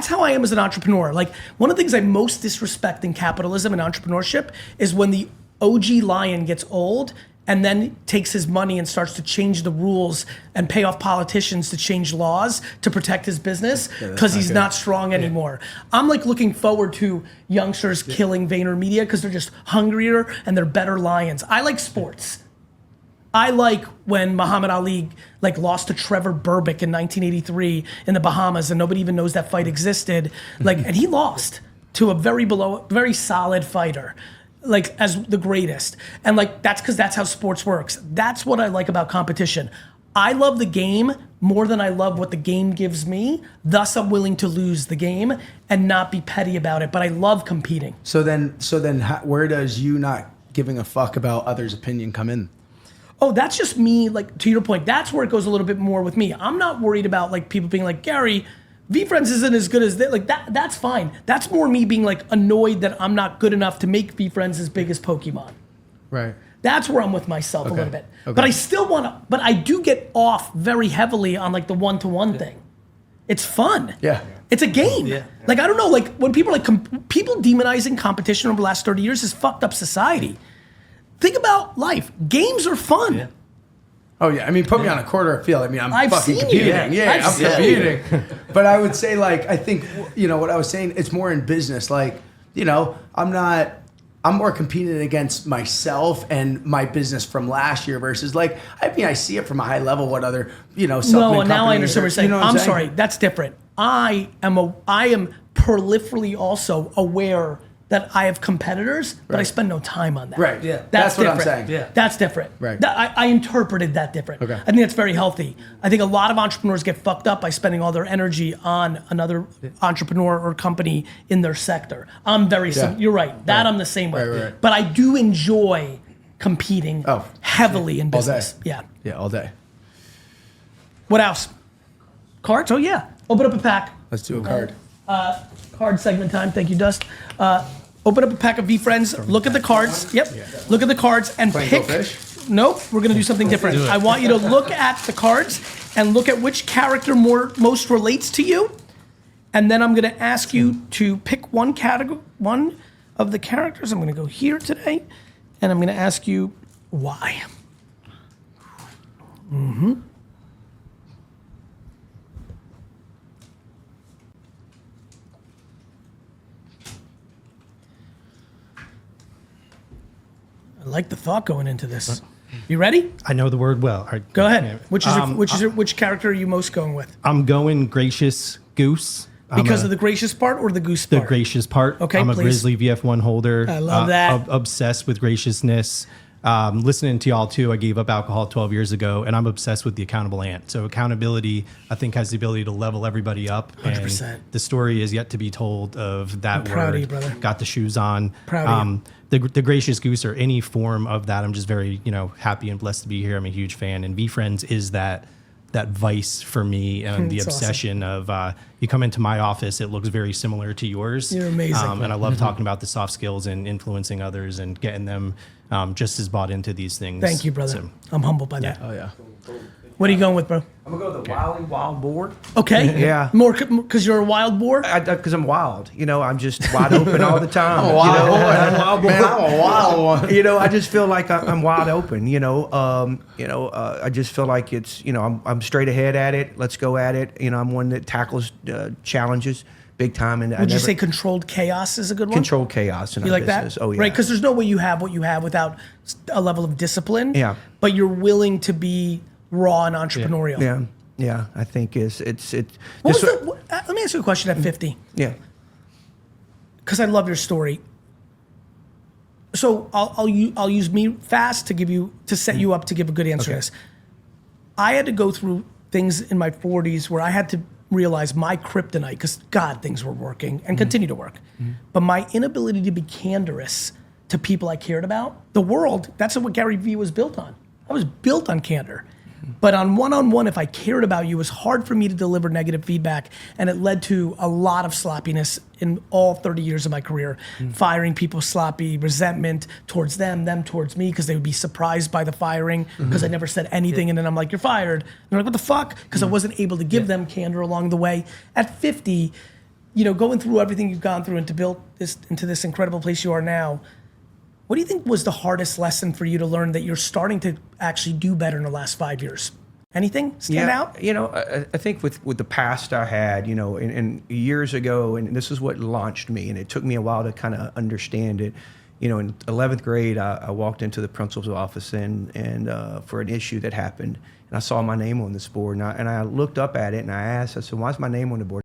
that's how I am as an entrepreneur. Like, one of the things I most disrespect in capitalism and entrepreneurship is when the OG lion gets old and then takes his money and starts to change the rules and pay off politicians to change laws to protect his business because he's not strong anymore. I'm like looking forward to youngsters killing VaynerMedia because they're just hungrier and they're better lions. I like sports. I like when Muhammad Ali like lost to Trevor Berbick in 1983 in the Bahamas and nobody even knows that fight existed. Like, and he lost to a very solid fighter, like as the greatest. And like, that's because that's how sports works. That's what I like about competition. I love the game more than I love what the game gives me. Thus, I'm willing to lose the game and not be petty about it. But I love competing. So then, where does you not giving a fuck about others' opinion come in? Oh, that's just me, like, to your point, that's where it goes a little bit more with me. I'm not worried about like people being like, Gary, VFriends isn't as good as like that's fine. That's more me being like annoyed that I'm not good enough to make VFriends as big as Pokemon. Right. That's where I'm with myself a little bit. But I still but I do get off very heavily on like the one-to-one thing. It's fun. Yeah. It's a game. Yeah. Like, I don't know, like when people are like, people demonizing competition over the last 30 years has fucked up society. Think about life. Games are fun. Yeah. Oh yeah, I mean, put me on a quarter field. I mean, I'm fucking seen competing. you. Yeah, I've I'm seen competing. But I would say, like, I think, you know, what I was saying, it's more in business. Like, you know, I'm more competing against myself and my business from last year versus, like, I mean, I see it from a high level. What other, you know, no, now I understand what you're saying. You know what I'm saying? sorry, that's different. I am proliferately also aware that I have competitors, but I spend no time on that. Right. Yeah. That's what different. I'm saying. Yeah. That's different. Right. I interpreted that different. Okay. I think that's very healthy. I think a lot of entrepreneurs get fucked up by spending all their energy on another entrepreneur or company in their sector. I'm very, you're right. That I'm the same way. Right. But I do enjoy competing heavily in All day. business. Yeah. Yeah, all day. What else? Cards? Oh yeah. Open up a pack. Let's do a card. Card segment time. Thank you, Dust. Open up a pack of VFriends. Look at the cards. Yep. Look at the cards and pick. Goldfish? Nope. We're gonna do something different. I want you to look at the cards and look at which character most relates to you, and then I'm gonna ask you to pick one of the characters. I'm gonna go here today, and I'm gonna ask you why. I like the thought going into this. You ready? I know the word well. Go ahead. Which character are you most going with? I'm going gracious goose. Because of the gracious part or the goose part? The gracious part. Okay, I'm a please. Grizzly VF1 holder. I love that. Obsessed with graciousness. Listening to y'all too, I gave up alcohol 12 years ago, and I'm obsessed with the accountable ant. So accountability, I think, has the ability to level everybody up. 100%. And the story is yet to be told of that word. Proud of you, brother. Got the shoes on. Proud of you. The gracious goose or any form of that, I'm just very, happy and blessed to be here. I'm a huge fan, and VFriends is that vice for me, and the obsession of you come into my office, it looks very similar to yours. You're amazing. And I love talking about the soft skills and influencing others and getting them just as bought into these things. Thank you, brother. So, I'm humbled by that. Oh yeah. What are you going with, bro? I'm gonna go with the wild boar. Okay. Yeah. More because you're a wild boar? Because I'm wild. I'm just wide open all the time. I'm a wild boy. I'm a wild boy. Man, I'm a wild one. I just feel like I'm wide open. I just feel like it's. I'm straight ahead at it. Let's go at it. I'm one that tackles challenges big time. And Would you say controlled chaos is a good one? controlled chaos in You our like business? that? Oh yeah. Right, because there's no way you have what you have without a level of discipline. Yeah. But you're willing to be raw and entrepreneurial. Yeah. I think it's. Let me ask you a question at 50. Yeah. Because I love your story. So I'll use me fast to set you up to give a good answer to this. I had to go through things in my 40s where I had to realize my kryptonite, because God, things were working and continue to work. But my inability to be candorous to people I cared about, the world, that's what Gary Vee was built on. I was built on candor. But on one-on-one, if I cared about you, it was hard for me to deliver negative feedback, and it led to a lot of sloppiness in all 30 years of my career. Firing people sloppy, resentment towards them towards me, because they would be surprised by the firing because I never said anything, and then I'm like, you're fired. And they're like, what the fuck? Because I wasn't able to give them candor along the way. At 50, going through everything you've gone through and to build this into this incredible place you are now, what do you think was the hardest lesson for you to learn that you're starting to actually do better in the last 5 years? Anything stand out? I think with the past I had, and years ago, and this is what launched me, and it took me a while to kind of understand it. In 11th grade, I walked into the principal's office and for an issue that happened, and I saw my name on this board, and I looked up at it and I asked, I said, "Why's my name on the board?"